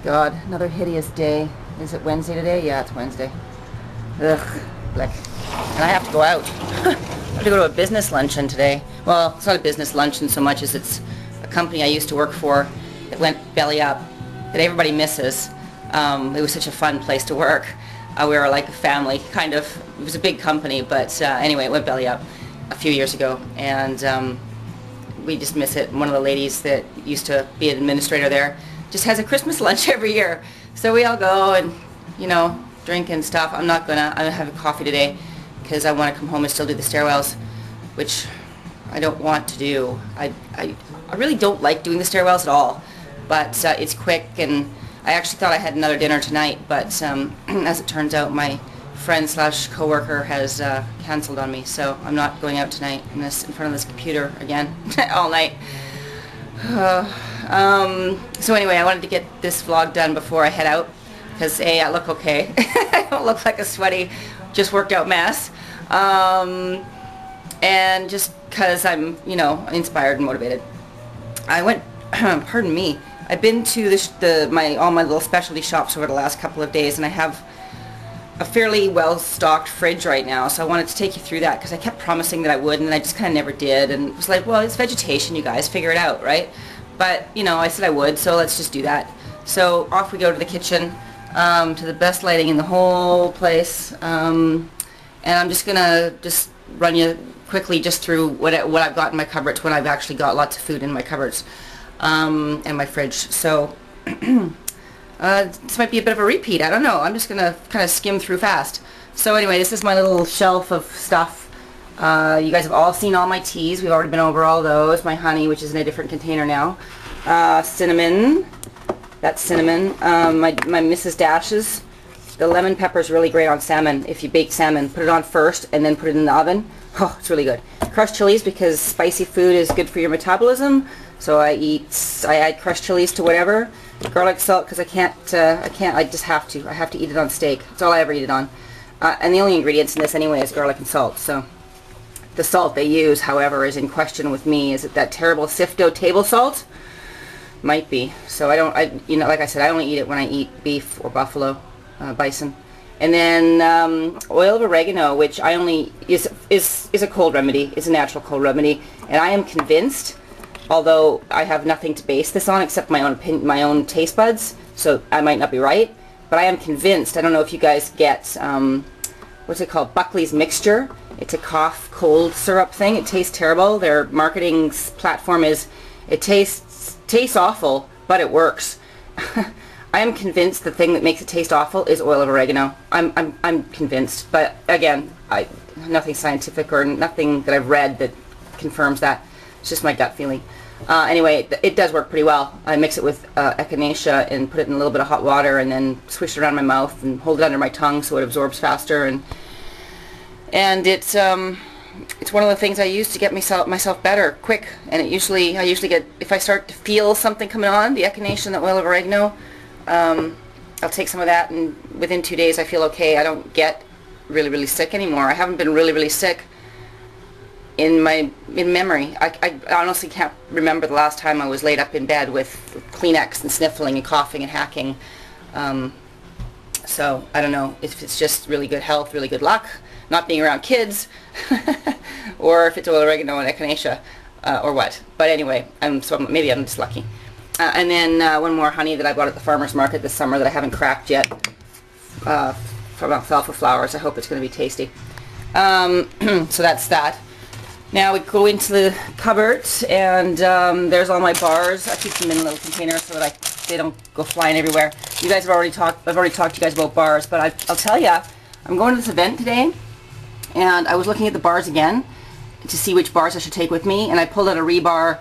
God, another hideous day. Is it Wednesday today? Yeah, it's Wednesday. Ugh, like, and I have to go out. I have to go to a business luncheon today. Well, it's not a business luncheon so much as it's a company I used to work for that went belly up, that everybody misses. It was such a fun place to work. We were like a family, kind of. It was a big company, but anyway, it went belly up a few years ago, and we just miss it. One of the ladies that used to be an administrator there just has a Christmas lunch every year. So we all go and, you know, drink and stuff. I'm not having coffee today because I want to come home and still do the stairwells, which I don't want to do. I really don't like doing the stairwells at all, but it's quick, and I actually thought I had another dinner tonight, but as it turns out, my friend slash coworker has canceled on me, so I'm not going out tonight. I'm in front of this computer again all night. So anyway, I wanted to get this vlog done before I head out, because A, I look okay. I don't look like a sweaty, just worked out mess. And just because I'm, you know, inspired and motivated. I went, pardon me, I've been to all my little specialty shops over the last couple of days, and I have a fairly well-stocked fridge right now, so I wanted to take you through that because I kept promising that I would, and I just kind of never did, and it was like, well, it's vegetation, you guys, figure it out, right? But, you know, I said I would, so let's just do that. So off we go to the kitchen, to the best lighting in the whole place, and I'm just going to run you quickly just through what I've got in my cupboards when I've actually got lots of food in my cupboards, and my fridge. So this might be a bit of a repeat, I don't know. I'm just going to kind of skim through fast. So anyway, this is my little shelf of stuff. You guys have all seen all my teas. We've already been over all those. My honey, which is in a different container now. Cinnamon. That's cinnamon. My Mrs. Dash's. The lemon pepper is really great on salmon. If you bake salmon, put it on first and then put it in the oven. Oh, it's really good. Crushed chilies, because spicy food is good for your metabolism. So I add crushed chilies to whatever. Garlic salt, because I just have to. I have to eat it on steak. That's all I ever eat it on. And the only ingredients in this anyway is garlic and salt. So the salt they use, however, is in question with me. Is it that terrible Sifdo table salt? Might be. So you know, like I said, I only eat it when I eat beef or buffalo, bison. And then oil of oregano, which I only is a cold remedy. It's a natural cold remedy, and I am convinced, although I have nothing to base this on except my own taste buds, so I might not be right, but I am convinced. I don't know if you guys get what's it called, Buckley's Mixture. It's a cough cold syrup thing. It tastes terrible. Their marketing platform is it tastes awful, but it works. I am convinced the thing that makes it taste awful is oil of oregano. I'm convinced, but again, nothing scientific or nothing that I've read that confirms that. It's just my gut feeling. Anyway, it does work pretty well. I mix it with echinacea and put it in a little bit of hot water, and then swish it around my mouth and hold it under my tongue so it absorbs faster. And it's one of the things I use to get myself better quick. And I usually get, if I start to feel something coming on, the echinacea and the oil of oregano, I'll take some of that, and within 2 days I feel okay. I don't get really, really sick anymore. I haven't been really, really sick in memory. I honestly can't remember the last time I was laid up in bed with Kleenex and sniffling and coughing and hacking. So I don't know if it's just really good health, really good luck, not being around kids, or if it's oil oregano and echinacea, or what. But anyway, so maybe I'm just lucky. And then one more honey that I bought at the farmer's market this summer that I haven't cracked yet, from alfalfa flowers. I hope it's going to be tasty. So that's that. Now we go into the cupboard, and there's all my bars. I keep them in a little container so that they don't go flying everywhere. You guys have already talked. I've already talked to you guys about bars, but I'll tell you, I'm going to this event today, and I was looking at the bars again to see which bars I should take with me, and I pulled out a rebar,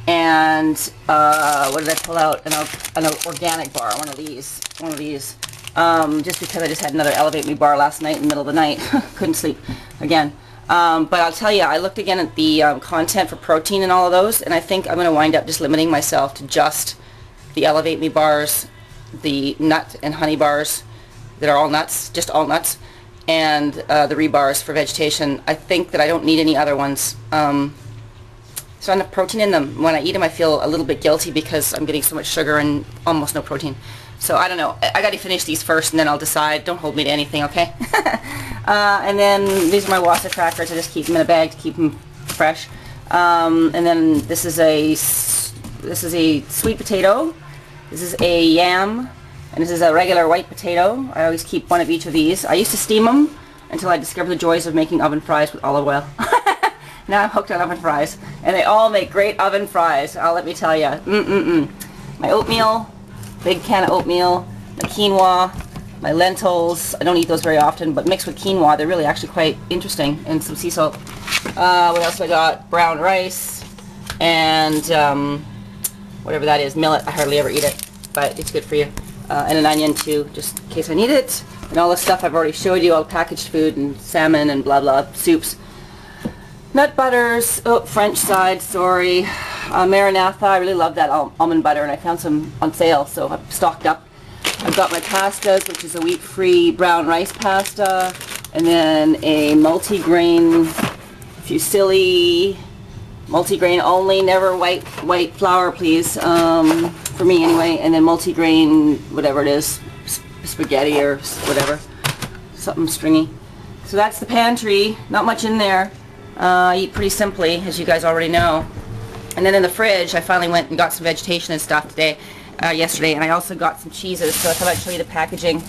and what did I pull out? An organic bar, one of these, just because I just had another Elevate Me bar last night in the middle of the night. Couldn't sleep again. But I'll tell you, I looked again at the content for protein and all of those, and I think I'm going to wind up just limiting myself to just the Elevate Me bars, the nut and honey bars that are all nuts, just all nuts, and the rebars for vegetation. I think that I don't need any other ones. So enough protein in them. When I eat them, I feel a little bit guilty because I'm getting so much sugar and almost no protein. So I don't know. I got to finish these first, and then I'll decide. Don't hold me to anything, okay? And then these are my Wassa crackers. I just keep them in a bag to keep them fresh. And then this is a sweet potato. This is a yam, and this is a regular white potato. I always keep one of each of these. I used to steam them until I discovered the joys of making oven fries with olive oil. Now I'm hooked on oven fries, and they all make great oven fries. Let me tell you. My oatmeal, big can of oatmeal, my quinoa, my lentils. I don't eat those very often, but mixed with quinoa, they're really actually quite interesting, and some sea salt. What else I got? Brown rice, and whatever that is, millet. I hardly ever eat it, but it's good for you. And an onion too, just in case I need it. And all the stuff I've already showed you, all the packaged food and salmon and blah blah, soups. Nut butters, French side, sorry. Maranatha, I really love that almond butter, and I found some on sale, so I've stocked up. I've got my pastas, which is a wheat-free brown rice pasta, and then a multi-grain fusilli, multi-grain only, never white flour, please, for me anyway, and then multi-grain, whatever it is, spaghetti or whatever, something stringy. So that's the pantry, not much in there. I eat pretty simply, as you guys already know. And then in the fridge, I finally went and got some vegetation and stuff yesterday, and I also got some cheeses. So I thought I'd show you the packaging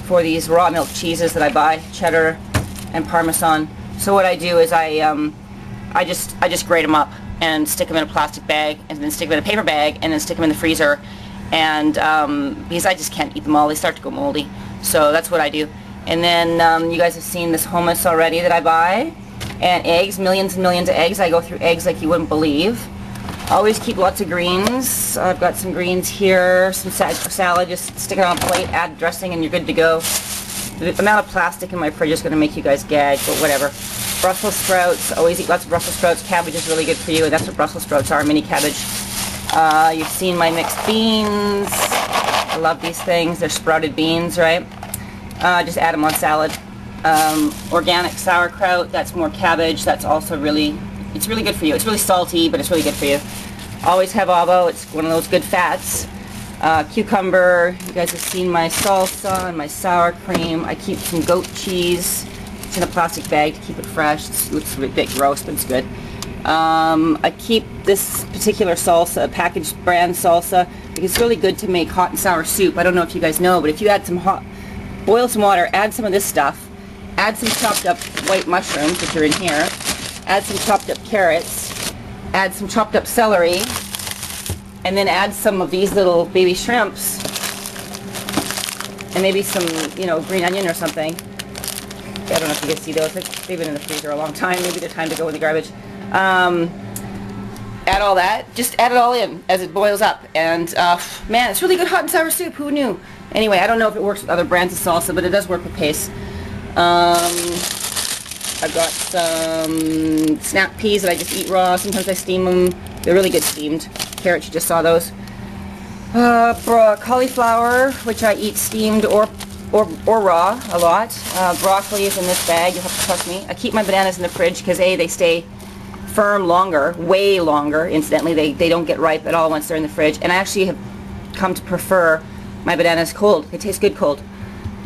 for these raw milk cheeses that I buy, cheddar and Parmesan. So what I do is I just grate them up and stick them in a plastic bag, and then stick them in a paper bag, and then stick them in the freezer. And because I just can't eat them all, they start to go moldy. So that's what I do. And then you guys have seen this hummus already that I buy. And eggs, millions and millions of eggs. I go through eggs like you wouldn't believe. Always keep lots of greens. I've got some greens here, some salad, just stick it on a plate, add dressing, and you're good to go. The amount of plastic in my fridge is going to make you guys gag, but whatever. Brussels sprouts, always eat lots of Brussels sprouts. Cabbage is really good for you, and that's what Brussels sprouts are, mini cabbage. You've seen my mixed beans. I love these things. They're sprouted beans, right? Just add them on salad. Organic sauerkraut, that's more cabbage. That's also it's really good for you. It's really salty, but it's really good for you. Always have avo. It's one of those good fats. Cucumber. You guys have seen my salsa and my sour cream. I keep some goat cheese. It's in a plastic bag to keep it fresh. It looks a bit gross, but it's good. I keep this particular salsa, packaged brand salsa, because it's really good to make hot and sour soup. I don't know if you guys know, but if you add boil some water, add some of this stuff, add some chopped up white mushrooms, which are in here, add some chopped up carrots, add some chopped up celery, and then add some of these little baby shrimps, and maybe some, green onion or something. I don't know if you can see those. They've been in the freezer a long time. Maybe they're time to go in the garbage. Add all that. Just add it all in as it boils up. And, man, it's really good hot and sour soup. Who knew? Anyway, I don't know if it works with other brands of salsa, but it does work with paste. I've got some snap peas that I just eat raw. Sometimes I steam them. They're really good steamed. Carrots, you just saw those. Cauliflower, which I eat steamed or raw a lot. Broccoli is in this bag. You'll have to trust me. I keep my bananas in the fridge because they stay firm longer, way longer. Incidentally, they don't get ripe at all once they're in the fridge. And I actually have come to prefer my bananas cold. They taste good cold.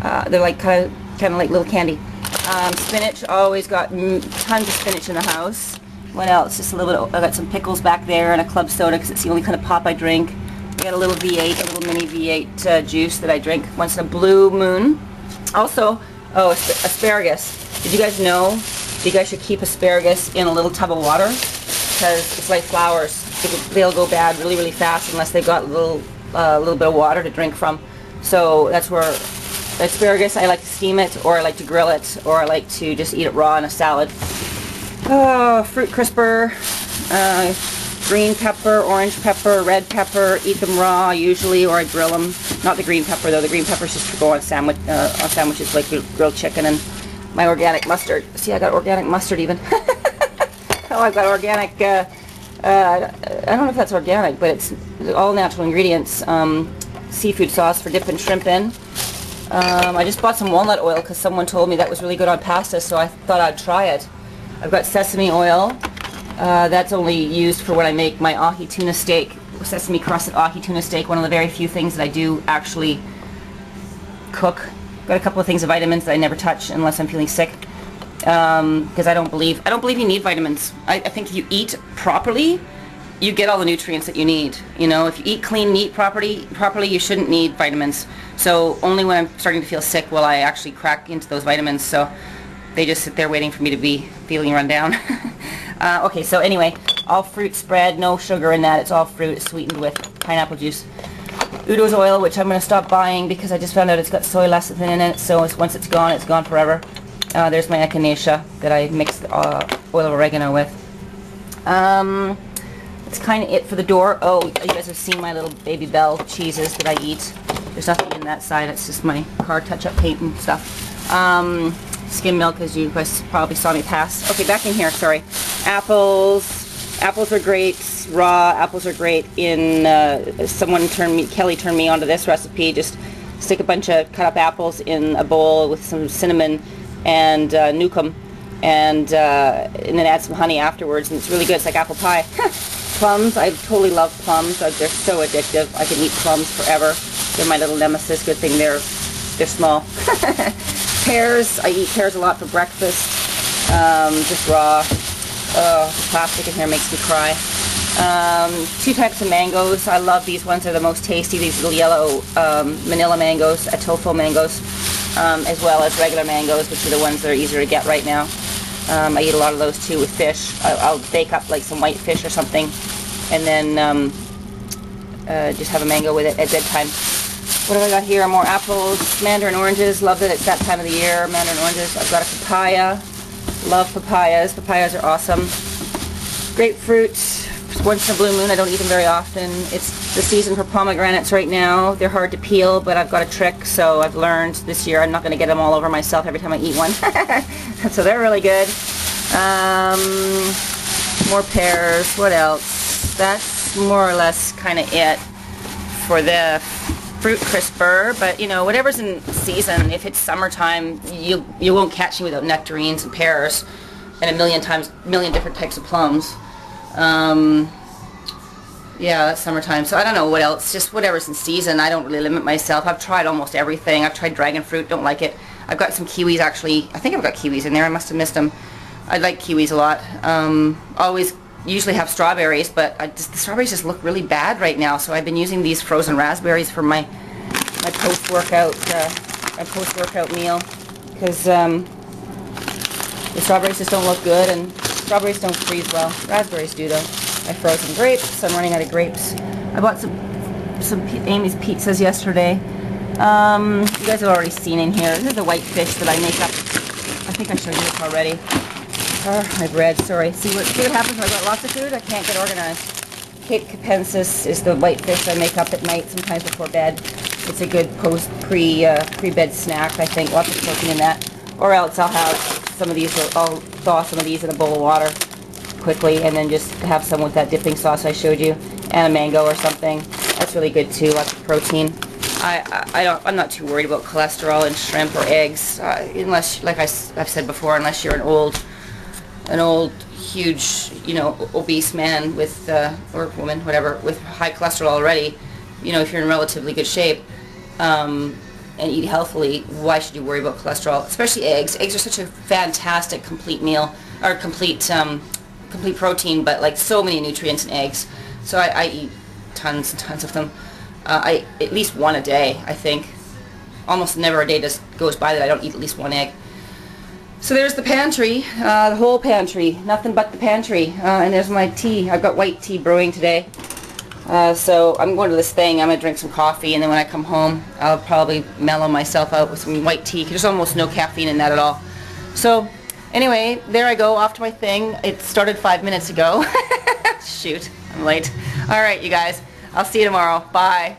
They're like kind of like little candy. Spinach, always got tons of spinach in the house. What else? Just a little bit. I got some pickles back there and a club soda because it's the only kind of pop I drink. I got a little V8, a little mini V8 juice that I drink once in a blue moon. Also, asparagus. Did you guys know you guys should keep asparagus in a little tub of water? Because it's like flowers. They'll go bad really, really fast unless they've got a little bit of water to drink from. So that's where asparagus, I like to steam it, or I like to grill it, or I like to just eat it raw in a salad. Fruit crisper, green pepper, orange pepper, red pepper, eat them raw usually, or I grill them. Not the green pepper though, the green pepper's just to go on sandwiches like grilled chicken. And my organic mustard. See, I got organic mustard even. Oh, I've got organic, I don't know if that's organic, but it's all natural ingredients. Seafood sauce for dipping shrimp in. I just bought some walnut oil because someone told me that was really good on pasta, so I thought I'd try it. I've got sesame oil, That's only used for when I make my ahi tuna steak, sesame crusted ahi tuna steak, one of the very few things that I do actually cook. Got a couple of things of vitamins that I never touch unless I'm feeling sick, because I don't believe you need vitamins. I think if you eat properly, you get all the nutrients that you need. You know, if you eat clean and eat properly, you shouldn't need vitamins. So only when I'm starting to feel sick will I actually crack into those vitamins. So they just sit there waiting for me to be feeling run down. Okay, so anyway, all fruit spread, no sugar in that. It's all fruit, sweetened with pineapple juice. Udo's oil, which I'm going to stop buying because I just found out it's got soy lecithin in it. So once it's gone forever. There's my echinacea that I mixed oil of oregano with. That's kind of it for the door. Oh, you guys have seen my little Baby Bell cheeses that I eat. There's nothing in that side. It's just my car touch-up paint and stuff. Skim milk, as you guys probably saw me pass. Okay, back in here, sorry. Apples. Apples are great. Raw apples are great in, Kelly turned me onto this recipe. Just stick a bunch of cut up apples in a bowl with some cinnamon and nuke them, and then add some honey afterwards, and it's really good. It's like apple pie. Plums, I totally love plums. They're so addictive. I can eat plums forever. They're my little nemesis. Good thing they're small. Pears, I eat pears a lot for breakfast. Just raw. The plastic in here makes me cry. 2 types of mangoes. I love these ones. They're the most tasty. These little yellow manila mangoes, atofo mangoes, as well as regular mangoes, which are the ones that are easier to get right now. I eat a lot of those too with fish. I'll bake up like some white fish or something, and then just have a mango with it at bedtime. What have I got here? More apples, mandarin oranges. Love that it's that time of the year. Mandarin oranges. I've got a papaya. Love papayas. Papayas are awesome. Grapefruit. Once in a blue moon. I don't eat them very often. It's the season for pomegranates right now. They're hard to peel, but I've got a trick, so I've learned this year I'm not going to get them all over myself every time I eat one. So they're really good. More pears. What else? That's more or less kind of it for the fruit crisper, but you know, whatever's in season. If it's summertime, you won't catch me without nectarines and pears and a million different types of plums. Yeah, that's summertime. So I don't know what else, just whatever's in season. I don't really limit myself. I've tried almost everything. I've tried dragon fruit, don't like it. I've got some kiwis actually. I think I've got kiwis in there. I must have missed them. I like kiwis a lot. Usually have strawberries, but the strawberries just look really bad right now. So I've been using these frozen raspberries for my post-workout meal, because the strawberries just don't look good, and strawberries don't freeze well. Raspberries do though. My frozen grapes. I'm running out of grapes. I bought some Amy's pizzas yesterday. You guys have already seen in here. This is the white fish that I make up. I think I showed you this already. My bread, sorry. See what happens when I've got lots of food? I can't get organized. Cape capensis is the white fish I make up at night, sometimes before bed. It's a good pre-bed snack, I think. Lots of protein in that. Or else I'll have some of these. I'll thaw some of these in a bowl of water quickly, and then just have some with that dipping sauce I showed you, and a mango or something. That's really good too. Lots of protein. I'm not too worried about cholesterol in shrimp or eggs, unless, like I've said before, unless you're an old, huge, obese man with, or woman, whatever, with high cholesterol already. If you're in relatively good shape, and eat healthily, why should you worry about cholesterol? Especially eggs. Eggs are such a fantastic complete meal, or complete protein, but like so many nutrients in eggs. So I eat tons and tons of them. At least one a day, I think. Almost never a day just goes by that I don't eat at least one egg. So there's the pantry, the whole pantry, nothing but the pantry. And there's my tea. I've got white tea brewing today. So I'm going to this thing. I'm going to drink some coffee, and then when I come home, I'll probably mellow myself out with some white tea. There's almost no caffeine in that at all. So anyway, there I go, off to my thing. It started 5 minutes ago. Shoot, I'm late. All right, you guys. I'll see you tomorrow. Bye.